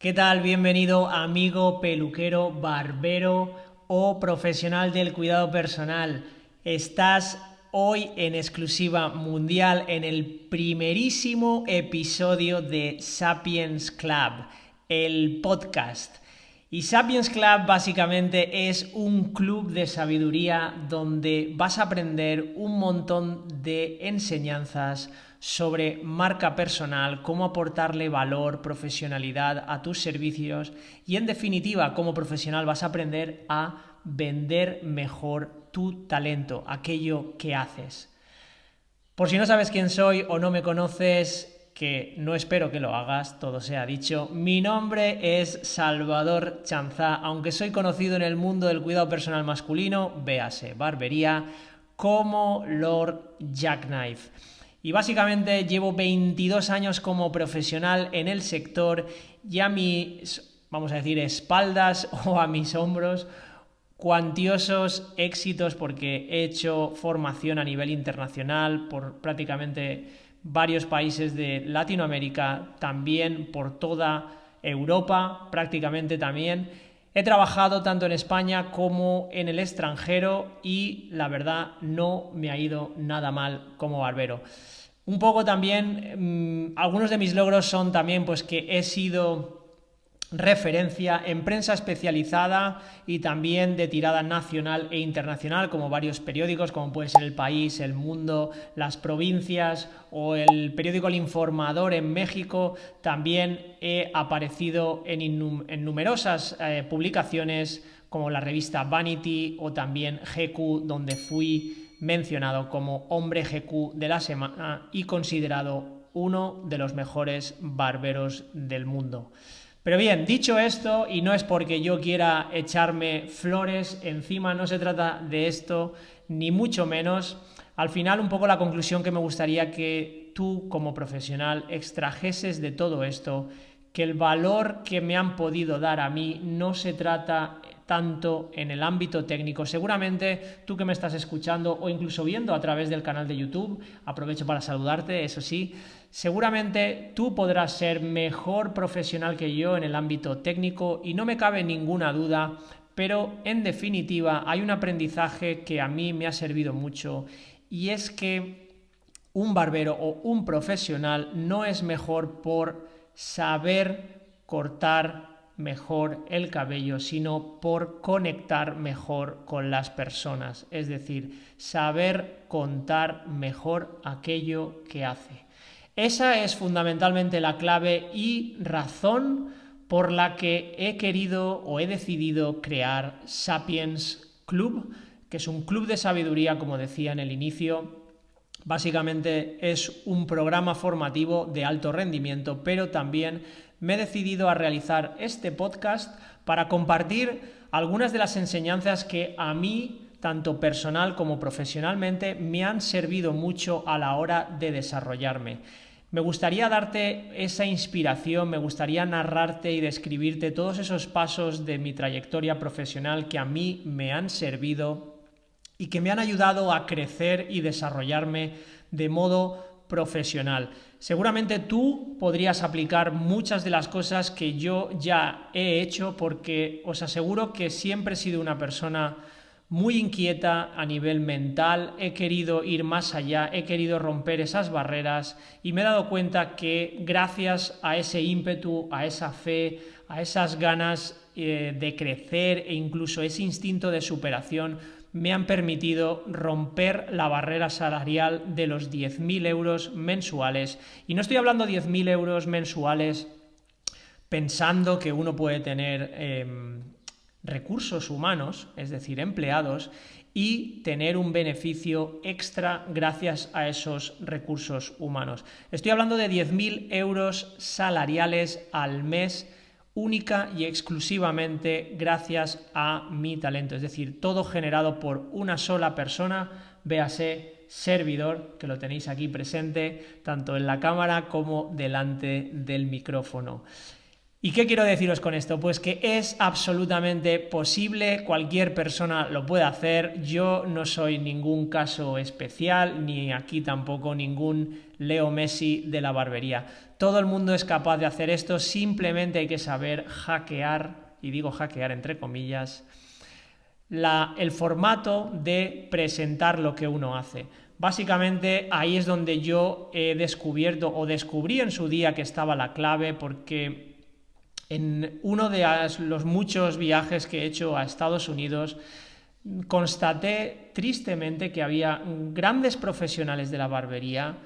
¿Qué tal? Bienvenido, amigo peluquero, barbero o profesional del cuidado personal. Estás hoy en exclusiva mundial en el primerísimo episodio de Sapiens Club, el podcast. Y Sapiens Club básicamente es un club de sabiduría donde vas a aprender un montón de enseñanzas sobre marca personal, cómo aportarle valor, profesionalidad a tus servicios y en definitiva como profesional vas a aprender a vender mejor tu talento, aquello que haces. Por si no sabes quién soy o no me conoces, que no espero que lo hagas, todo sea dicho, mi nombre es Salvador Chanzá, aunque soy conocido en el mundo del cuidado personal masculino, véase barbería, como Lord Jackknife. Y básicamente llevo 22 años como profesional en el sector y a mis, vamos a decir, espaldas o a mis hombros cuantiosos éxitos porque he hecho formación a nivel internacional por prácticamente varios países de Latinoamérica, también por toda Europa prácticamente también. He trabajado tanto en España como en el extranjero y la verdad no me ha ido nada mal como barbero. Un poco también, algunos de mis logros son también pues que he sido referencia en prensa especializada y también de tirada nacional e internacional, como varios periódicos, como puede ser El País, El Mundo, Las Provincias o el periódico El Informador en México. También he aparecido en numerosas publicaciones como la revista Vanity o también GQ, donde fui mencionado como hombre GQ de la semana y considerado uno de los mejores barberos del mundo. Pero bien, dicho esto, y no es porque yo quiera echarme flores encima, no se trata de esto, ni mucho menos. Al final, un poco la conclusión que me gustaría que tú, como profesional, extrajeses de todo esto, que el valor que me han podido dar a mí no se trata tanto en el ámbito técnico. Seguramente tú que me estás escuchando o incluso viendo a través del canal de YouTube, aprovecho para saludarte, eso sí, seguramente tú podrás ser mejor profesional que yo en el ámbito técnico y no me cabe ninguna duda, pero en definitiva hay un aprendizaje que a mí me ha servido mucho y es que un barbero o un profesional no es mejor por saber cortar mejor el cabello, sino por conectar mejor con las personas, es decir, saber contar mejor aquello que hace. Esa es fundamentalmente la clave y razón por la que he querido o he decidido crear Sapiens Club, que es un club de sabiduría, como decía en el inicio. Básicamente es un programa formativo de alto rendimiento, pero también me he decidido a realizar este podcast para compartir algunas de las enseñanzas que a mí, tanto personal como profesionalmente, me han servido mucho a la hora de desarrollarme. Me gustaría darte esa inspiración, me gustaría narrarte y describirte todos esos pasos de mi trayectoria profesional que a mí me han servido y que me han ayudado a crecer y desarrollarme de modo profesional. Seguramente tú podrías aplicar muchas de las cosas que yo ya he hecho porque os aseguro que siempre he sido una persona muy inquieta a nivel mental, he querido ir más allá, he querido romper esas barreras y me he dado cuenta que gracias a ese ímpetu, a esa fe, a esas ganas de crecer e incluso ese instinto de superación, me han permitido romper la barrera salarial de los 10.000 euros mensuales. Y no estoy hablando de 10.000 euros mensuales pensando que uno puede tener recursos humanos, es decir, empleados, y tener un beneficio extra gracias a esos recursos humanos. Estoy hablando de 10.000 euros salariales al mes única y exclusivamente gracias a mi talento, es decir, todo generado por una sola persona, véase servidor, que lo tenéis aquí presente, tanto en la cámara como delante del micrófono. ¿Y qué quiero deciros con esto? Pues que es absolutamente posible, cualquier persona lo puede hacer. Yo no soy ningún caso especial, ni aquí tampoco ningún Leo Messi de la barbería. Todo el mundo es capaz de hacer esto, simplemente hay que saber hackear, y digo hackear entre comillas, el formato de presentar lo que uno hace. Básicamente ahí es donde yo he descubierto, o descubrí en su día que estaba la clave, porque en uno de los muchos viajes que he hecho a Estados Unidos, constaté tristemente que había grandes profesionales de la barbería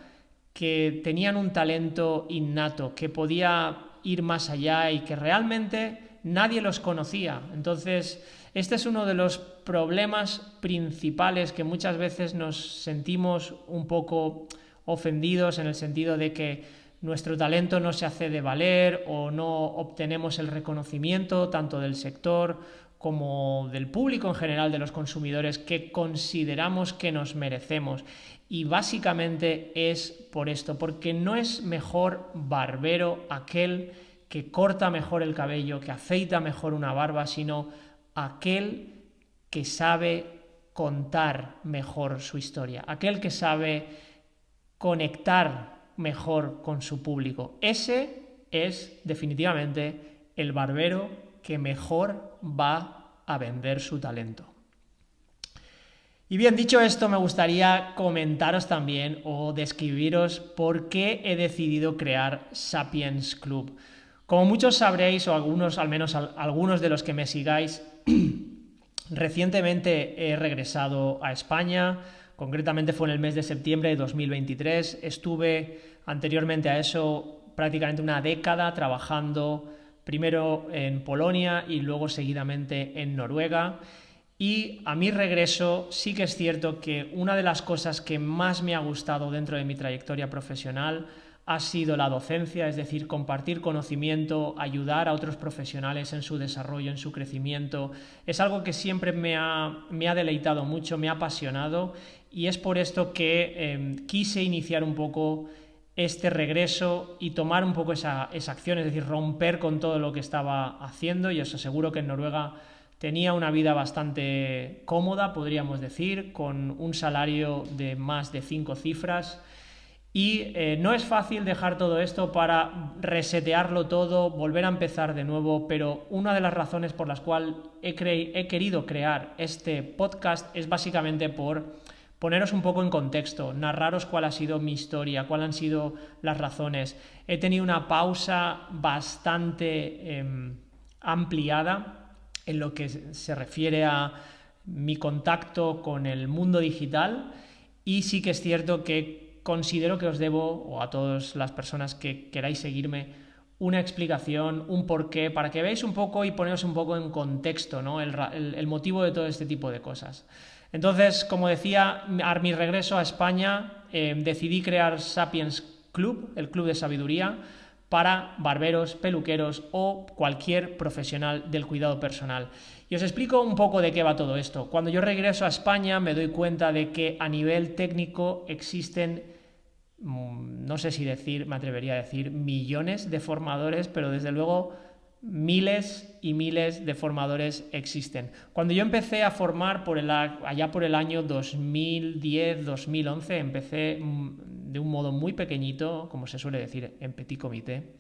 que tenían un talento innato, que podía ir más allá y que realmente nadie los conocía. Entonces, este es uno de los problemas principales, que muchas veces nos sentimos un poco ofendidos en el sentido de que nuestro talento no se hace de valer o no obtenemos el reconocimiento tanto del sector como del público en general, de los consumidores, que consideramos que nos merecemos. Y básicamente es por esto, porque no es mejor barbero aquel que corta mejor el cabello, que afeita mejor una barba, sino aquel que sabe contar mejor su historia, aquel que sabe conectar mejor con su público. Ese es definitivamente el barbero que mejor va a vender su talento. Y bien, dicho esto, me gustaría comentaros también o describiros por qué he decidido crear Sapiens Club. Como muchos sabréis, o algunos, al menos algunos de los que me sigáis, recientemente he regresado a España. Concretamente fue en el mes de septiembre de 2023. Estuve anteriormente a eso prácticamente una década trabajando primero en Polonia y luego seguidamente en Noruega. Y a mi regreso sí que es cierto que una de las cosas que más me ha gustado dentro de mi trayectoria profesional ha sido la docencia, es decir, compartir conocimiento, ayudar a otros profesionales en su desarrollo, en su crecimiento. Es algo que siempre me ha deleitado mucho, me ha apasionado, y es por esto que quise iniciar un poco este regreso y tomar un poco esa acción, es decir, romper con todo lo que estaba haciendo. Y os aseguro que en Noruega tenía una vida bastante cómoda, podríamos decir, con un salario de más de 5 cifras. Y no es fácil dejar todo esto para resetearlo todo, volver a empezar de nuevo, pero una de las razones por las cuales he querido crear este podcast es básicamente por poneros un poco en contexto, narraros cuál ha sido mi historia, cuáles han sido las razones. He tenido una pausa bastante ampliada en lo que se refiere a mi contacto con el mundo digital, y sí que es cierto que considero que os debo, o a todas las personas que queráis seguirme, una explicación, un porqué, para que veáis un poco y poneros un poco en contexto, ¿no? el motivo de todo este tipo de cosas. Entonces, como decía, a mi regreso a España decidí crear Sapiens Club, el club de sabiduría, para barberos, peluqueros o cualquier profesional del cuidado personal. Y os explico un poco de qué va todo esto. Cuando yo regreso a España me doy cuenta de que a nivel técnico existen, no sé si decir, me atrevería a decir millones de formadores, pero desde luego miles y miles de formadores existen. Cuando yo empecé a formar allá por el año 2010-2011, empecé de un modo muy pequeñito, como se suele decir, en petit comité.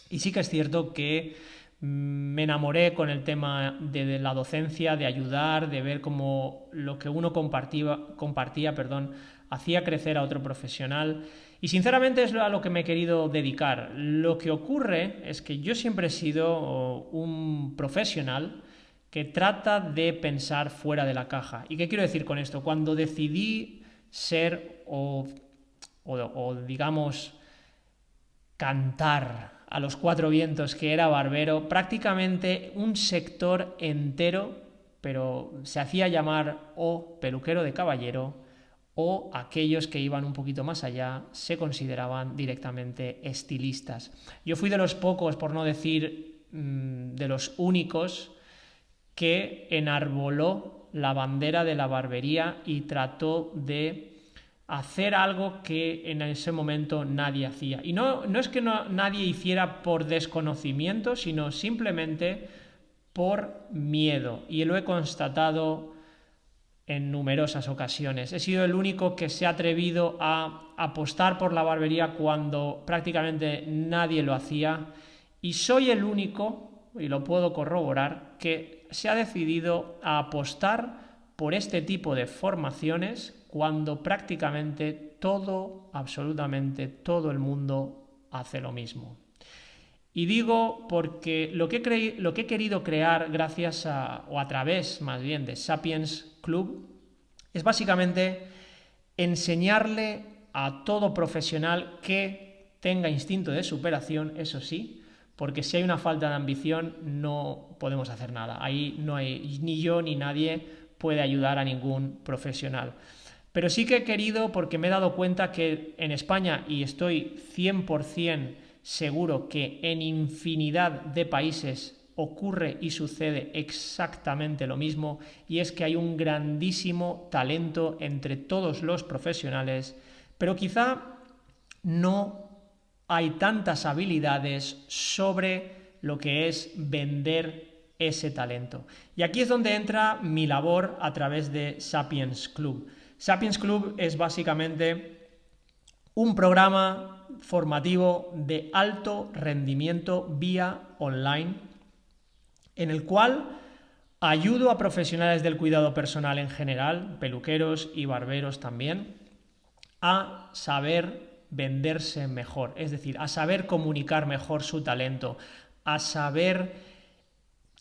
Y sí que es cierto que me enamoré con el tema de la docencia, de ayudar, de ver cómo lo que uno compartía, hacía crecer a otro profesional. Y sinceramente es a lo que me he querido dedicar. Lo que ocurre es que yo siempre he sido un profesional que trata de pensar fuera de la caja. ¿Y qué quiero decir con esto? Cuando decidí ser o digamos cantar a los cuatro vientos que era barbero, prácticamente un sector entero, pero se hacía llamar o peluquero de caballero, o aquellos que iban un poquito más allá se consideraban directamente estilistas. Yo fui de los pocos, por no decir de los únicos, que enarboló la bandera de la barbería y trató de hacer algo que en ese momento nadie hacía. Y no es que nadie hiciera por desconocimiento, sino simplemente por miedo. Y lo he constatado en numerosas ocasiones. He sido el único que se ha atrevido a apostar por la barbería cuando prácticamente nadie lo hacía. Y soy el único, y lo puedo corroborar, que se ha decidido a apostar por este tipo de formaciones cuando prácticamente todo, absolutamente todo el mundo hace lo mismo. Y digo porque lo que he querido crear gracias o a través más bien de Sapiens Club es básicamente enseñarle a todo profesional que tenga instinto de superación, eso sí, porque si hay una falta de ambición no podemos hacer nada. Ahí no hay ni yo ni nadie puede ayudar a ningún profesional. Pero sí que he querido, porque me he dado cuenta que en España, y estoy 100% seguro que en infinidad de países ocurre y sucede exactamente lo mismo, y es que hay un grandísimo talento entre todos los profesionales, pero quizá no hay tantas habilidades sobre lo que es vender ese talento. Y aquí es donde entra mi labor a través de Sapiens Club. Sapiens Club es básicamente un programa formativo de alto rendimiento vía online en el cual ayudo a profesionales del cuidado personal en general, peluqueros y barberos también, a saber venderse mejor, es decir, a saber comunicar mejor su talento, a saber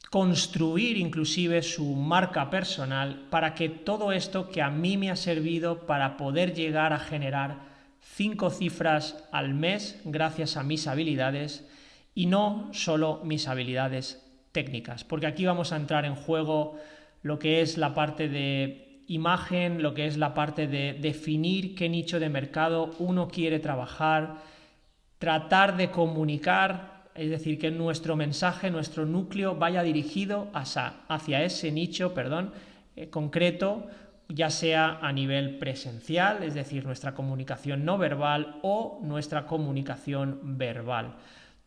construir inclusive su marca personal para que todo esto que a mí me ha servido para poder llegar a generar 5 cifras al mes gracias a mis habilidades y no solo mis habilidades técnicas, porque aquí vamos a entrar en juego lo que es la parte de imagen, lo que es la parte de definir qué nicho de mercado uno quiere trabajar, tratar de comunicar, es decir, que nuestro mensaje, nuestro núcleo vaya dirigido hacia ese nicho, concreto, ya sea a nivel presencial, es decir, nuestra comunicación no verbal o nuestra comunicación verbal.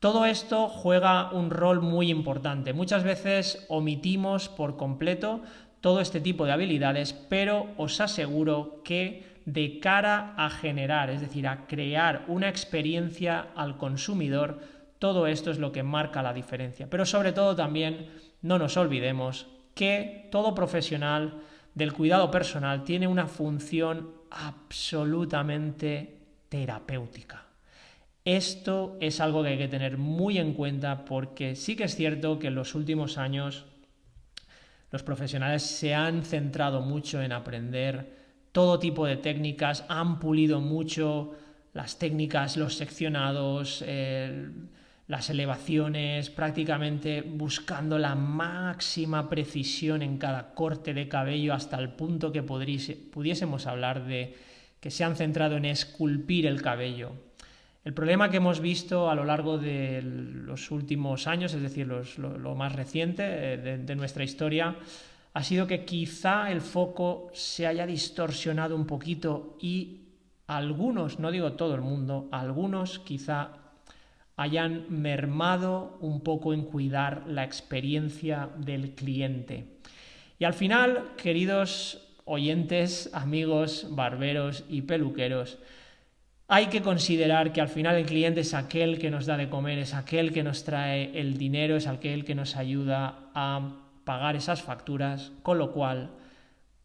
Todo esto juega un rol muy importante. Muchas veces omitimos por completo todo este tipo de habilidades, pero os aseguro que de cara a generar, es decir, a crear una experiencia al consumidor, todo esto es lo que marca la diferencia. Pero sobre todo también no nos olvidemos que todo profesional del cuidado personal tiene una función absolutamente terapéutica. Esto es algo que hay que tener muy en cuenta porque sí que es cierto que en los últimos años los profesionales se han centrado mucho en aprender todo tipo de técnicas, han pulido mucho las técnicas, los seccionados, las elevaciones, prácticamente buscando la máxima precisión en cada corte de cabello hasta el punto que pudiésemos hablar de que se han centrado en esculpir el cabello. El problema que hemos visto a lo largo de los últimos años, es decir, lo más reciente de nuestra historia, ha sido que quizá el foco se haya distorsionado un poquito y algunos, no digo todo el mundo, algunos quizá hayan mermado un poco en cuidar la experiencia del cliente. Y al final, queridos oyentes, amigos, barberos y peluqueros, hay que considerar que al final el cliente es aquel que nos da de comer, es aquel que nos trae el dinero, es aquel que nos ayuda a pagar esas facturas, con lo cual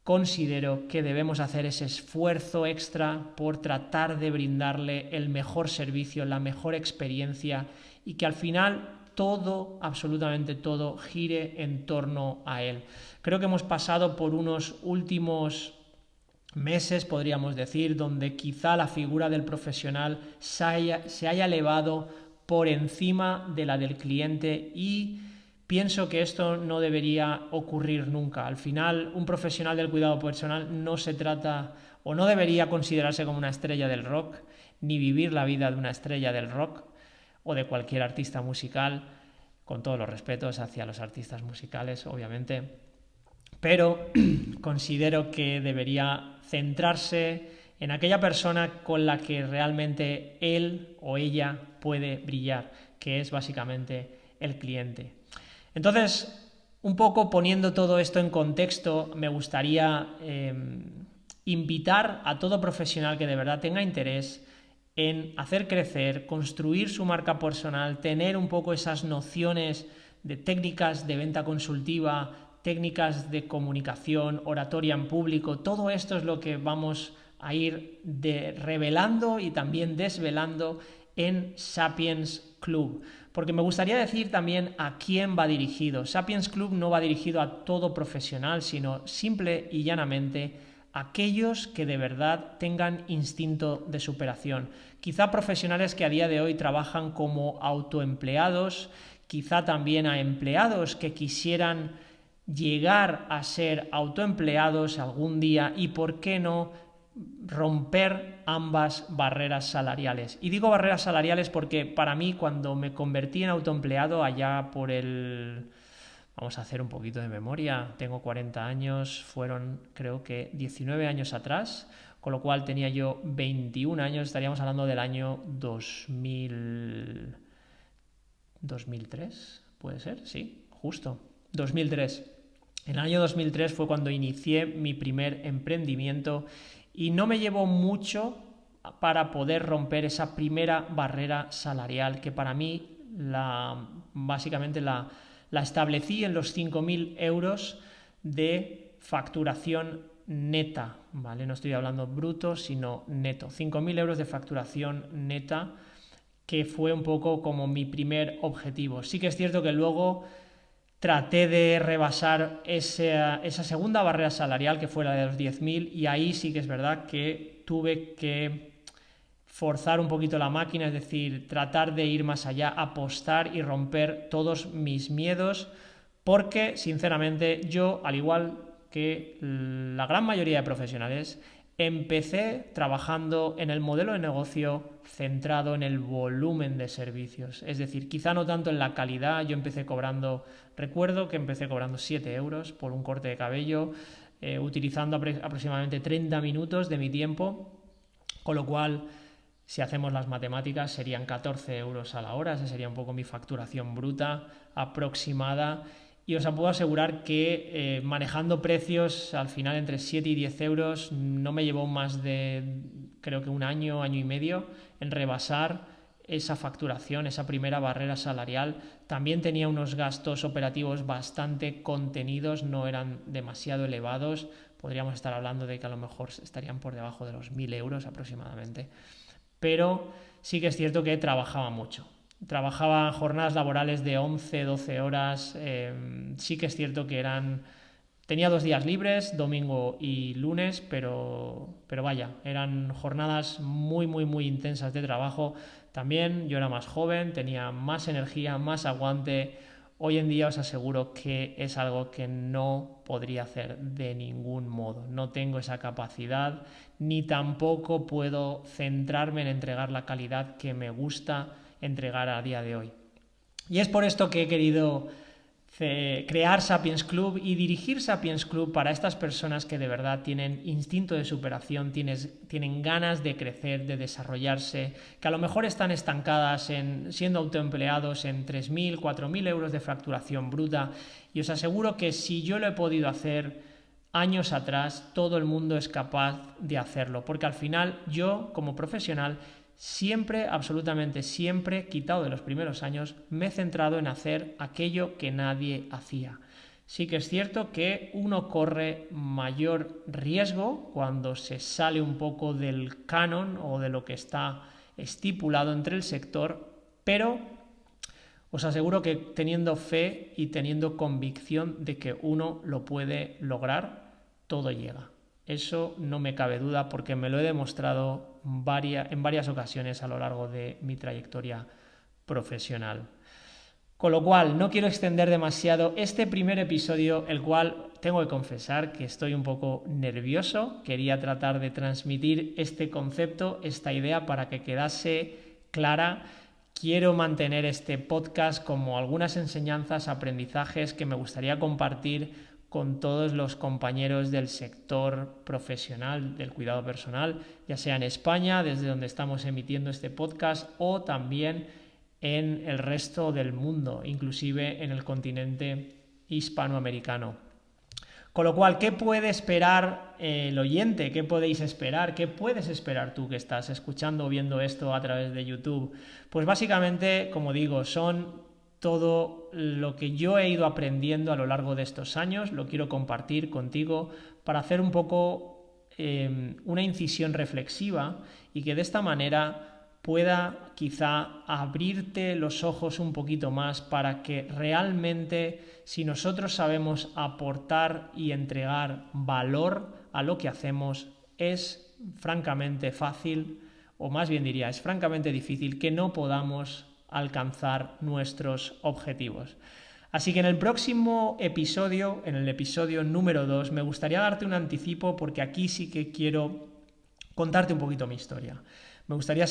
considero que debemos hacer ese esfuerzo extra por tratar de brindarle el mejor servicio, la mejor experiencia y que al final todo, absolutamente todo, gire en torno a él. Creo que hemos pasado por unos últimos meses, podríamos decir, donde quizá la figura del profesional se haya elevado por encima de la del cliente y pienso que esto no debería ocurrir nunca. Al final, un profesional del cuidado personal no se trata o no debería considerarse como una estrella del rock, ni vivir la vida de una estrella del rock o de cualquier artista musical, con todos los respetos hacia los artistas musicales, obviamente, pero considero que debería centrarse en aquella persona con la que realmente él o ella puede brillar, que es básicamente el cliente. Entonces, un poco poniendo todo esto en contexto, me gustaría invitar a todo profesional que de verdad tenga interés en hacer crecer, construir su marca personal, tener un poco esas nociones de técnicas de venta consultiva, técnicas de comunicación, oratoria en público. Todo esto es lo que vamos a ir revelando y también desvelando en Sapiens Club. Porque me gustaría decir también a quién va dirigido. Sapiens Club no va dirigido a todo profesional, sino simple y llanamente a aquellos que de verdad tengan instinto de superación. Quizá profesionales que a día de hoy trabajan como autoempleados, quizá también a empleados que quisieran llegar a ser autoempleados algún día y, ¿por qué no?, romper ambas barreras salariales. Y digo barreras salariales porque para mí, cuando me convertí en autoempleado allá por vamos a hacer un poquito de memoria, tengo 40 años, fueron creo que 19 años atrás, con lo cual tenía yo 21 años, estaríamos hablando del año 2003, ¿puede ser? Sí, justo, 2003. En el año 2003 fue cuando inicié mi primer emprendimiento y no me llevó mucho para poder romper esa primera barrera salarial que para mí básicamente la establecí en los 5.000 euros de facturación neta, ¿vale? No estoy hablando bruto, sino neto. 5.000 euros de facturación neta, que fue un poco como mi primer objetivo. Sí que es cierto que luego traté de rebasar esa segunda barrera salarial, que fue la de los 10.000, y ahí sí que es verdad que tuve que forzar un poquito la máquina, es decir, tratar de ir más allá, apostar y romper todos mis miedos, porque sinceramente yo, al igual que la gran mayoría de profesionales, empecé trabajando en el modelo de negocio centrado en el volumen de servicios. Es decir, quizá no tanto en la calidad. Yo recuerdo que empecé cobrando 7 euros por un corte de cabello, utilizando aproximadamente 30 minutos de mi tiempo, con lo cual, si hacemos las matemáticas, serían 14 euros a la hora. Esa sería un poco mi facturación bruta aproximada. Y os puedo asegurar que manejando precios al final entre 7 y 10 euros no me llevó más de, creo que un año y medio en rebasar esa facturación, esa primera barrera salarial. También tenía unos gastos operativos bastante contenidos, no eran demasiado elevados. Podríamos estar hablando de que a lo mejor estarían por debajo de los 1.000 euros aproximadamente. Pero sí que es cierto que trabajaba mucho. Trabajaba jornadas laborales de 11, 12 horas. Sí que es cierto que tenía 2 días libres, domingo y lunes, pero vaya, eran jornadas muy, muy, muy intensas de trabajo. También yo era más joven, tenía más energía, más aguante. Hoy en día os aseguro que es algo que no podría hacer de ningún modo. No tengo esa capacidad, ni tampoco puedo centrarme en entregar la calidad que me gusta entregar a día de hoy. Y es por esto que he querido crear Sapiens Club y dirigir Sapiens Club para estas personas que de verdad tienen instinto de superación, tienen ganas de crecer, de desarrollarse, que a lo mejor están estancadas siendo autoempleados en 3.000, 4.000 euros de facturación bruta. Y os aseguro que si yo lo he podido hacer años atrás, todo el mundo es capaz de hacerlo, porque al final yo, como profesional, siempre, absolutamente siempre, quitado de los primeros años, me he centrado en hacer aquello que nadie hacía. Sí que es cierto que uno corre mayor riesgo cuando se sale un poco del canon o de lo que está estipulado entre el sector, pero os aseguro que teniendo fe y teniendo convicción de que uno lo puede lograr, todo llega. Eso no me cabe duda, porque me lo he demostrado en varias ocasiones a lo largo de mi trayectoria profesional. Con lo cual, no quiero extender demasiado este primer episodio, el cual tengo que confesar que estoy un poco nervioso. Quería tratar de transmitir este concepto, esta idea, para que quedase clara. Quiero mantener este podcast como algunas enseñanzas, aprendizajes que me gustaría compartir con todos los compañeros del sector profesional del cuidado personal, ya sea en España, desde donde estamos emitiendo este podcast, o también en el resto del mundo, inclusive en el continente hispanoamericano. Con lo cual, ¿qué puede esperar el oyente? ¿Qué podéis esperar? ¿Qué puedes esperar tú que estás escuchando o viendo esto a través de YouTube? Pues básicamente, como digo, son todo lo que yo he ido aprendiendo a lo largo de estos años, lo quiero compartir contigo para hacer un poco una incisión reflexiva y que de esta manera pueda quizá abrirte los ojos un poquito más para que realmente, si nosotros sabemos aportar y entregar valor a lo que hacemos, es francamente fácil, o más bien diría, es francamente difícil que no podamos alcanzar nuestros objetivos. Así que en el próximo episodio, en el episodio número 2, me gustaría darte un anticipo porque aquí sí que quiero contarte un poquito mi historia. Me gustaría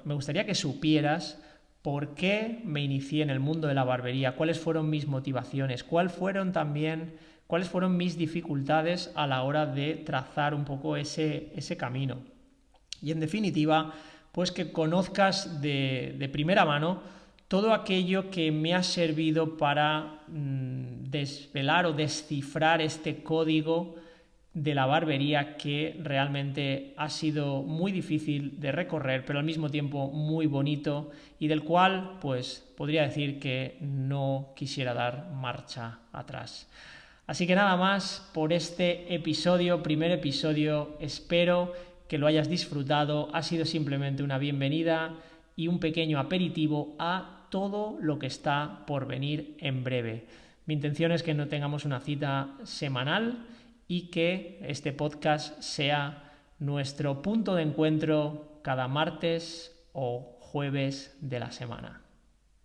me gustaría que supieras por qué me inicié en el mundo de la barbería, cuáles fueron mis motivaciones, cuáles fueron mis dificultades a la hora de trazar un poco ese camino. Y en definitiva, pues que conozcas de primera mano todo aquello que me ha servido para desvelar o descifrar este código de la barbería que realmente ha sido muy difícil de recorrer, pero al mismo tiempo muy bonito y del cual pues podría decir que no quisiera dar marcha atrás. Así que nada más por este episodio, primer episodio. Espero que lo hayas disfrutado. Ha sido simplemente una bienvenida y un pequeño aperitivo a todo lo que está por venir en breve. Mi intención es que no tengamos una cita semanal y que este podcast sea nuestro punto de encuentro cada martes o jueves de la semana.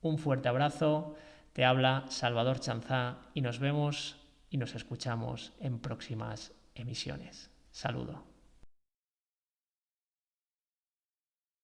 Un fuerte abrazo, te habla Salvador Chanzá y nos vemos y nos escuchamos en próximas emisiones. Saludo.